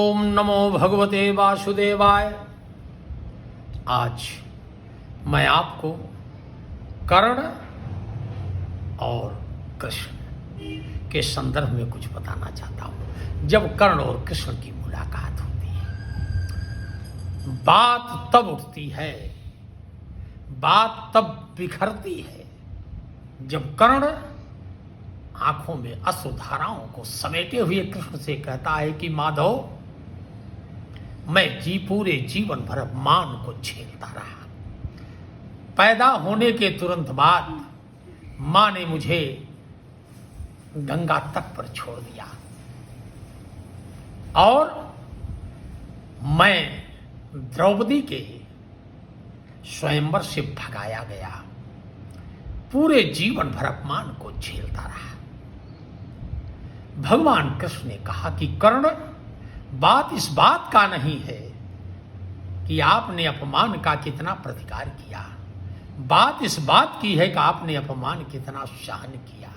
ओम नमो भगवते वासुदेवाय। आज मैं आपको कर्ण और कृष्ण के संदर्भ में कुछ बताना चाहता हूं। जब कर्ण और कृष्ण की मुलाकात होती है, बात तब उठती है, बात तब बिखरती है जब कर्ण आंखों में अश्रुधाराओं को समेटे हुए कृष्ण से कहता है कि माधव, मैं पूरे जीवन भर अपमान को झेलता रहा। पैदा होने के तुरंत बाद मां ने मुझे गंगा तट पर छोड़ दिया और मैं द्रौपदी के स्वयंवर से भगाया गया। पूरे जीवन भर अपमान को झेलता रहा। भगवान कृष्ण ने कहा कि कर्ण, बात इस बात का नहीं है कि आपने अपमान का कितना प्रतिकार किया, बात इस बात की है कि आपने अपमान कितना सहन किया।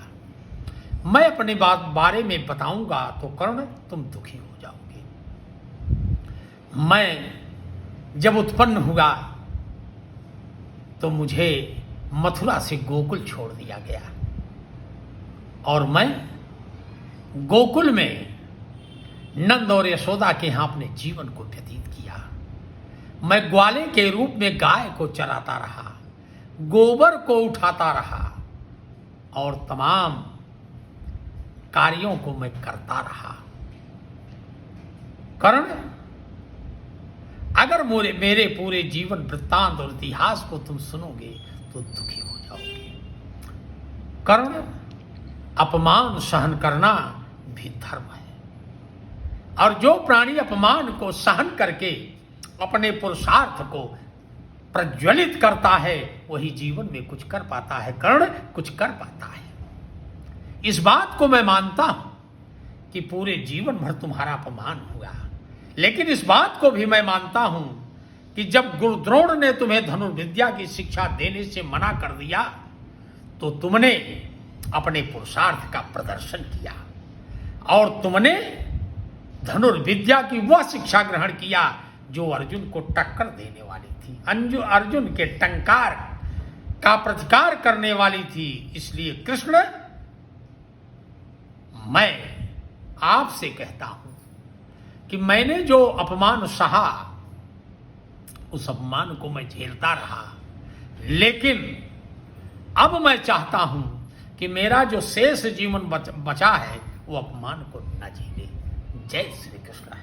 मैं अपने बारे में बताऊंगा तो कर्ण तुम दुखी हो जाओगे। मैं जब उत्पन्न हुआ तो मुझे मथुरा से गोकुल छोड़ दिया गया और मैं गोकुल में नंद और यशोदा के यहां अपने जीवन को व्यतीत किया। मैं ग्वाले के रूप में गाय को चराता रहा, गोबर को उठाता रहा और तमाम कार्यों को मैं करता रहा। कर्ण, अगर मेरे पूरे जीवन वृत्तांत और इतिहास को तुम सुनोगे तो दुखी हो जाओगे। कर्ण, अपमान सहन करना भी धर्म है और जो प्राणी अपमान को सहन करके अपने पुरुषार्थ को प्रज्वलित करता है वही जीवन में कुछ कर पाता है। कर्ण कुछ कर पाता है। इस बात को मैं मानता हूं कि पूरे जीवन भर तुम्हारा अपमान हुआ, लेकिन इस बात को भी मैं मानता हूं कि जब गुरु द्रोण ने तुम्हें धनुर्विद्या की शिक्षा देने से मना कर दिया तो तुमने अपने पुरुषार्थ का प्रदर्शन किया और तुमने धनुर्विद्या की वह शिक्षा ग्रहण किया जो अर्जुन को टक्कर देने वाली थी, अर्जुन के टंकार का प्रतिकार करने वाली थी। इसलिए कृष्ण, मैं आपसे कहता हूं कि मैंने जो अपमान सहा उस अपमान को मैं झेलता रहा, लेकिन अब मैं चाहता हूं कि मेरा जो शेष जीवन बचा है वो अपमान को न झेले। जय श्री कृष्ण।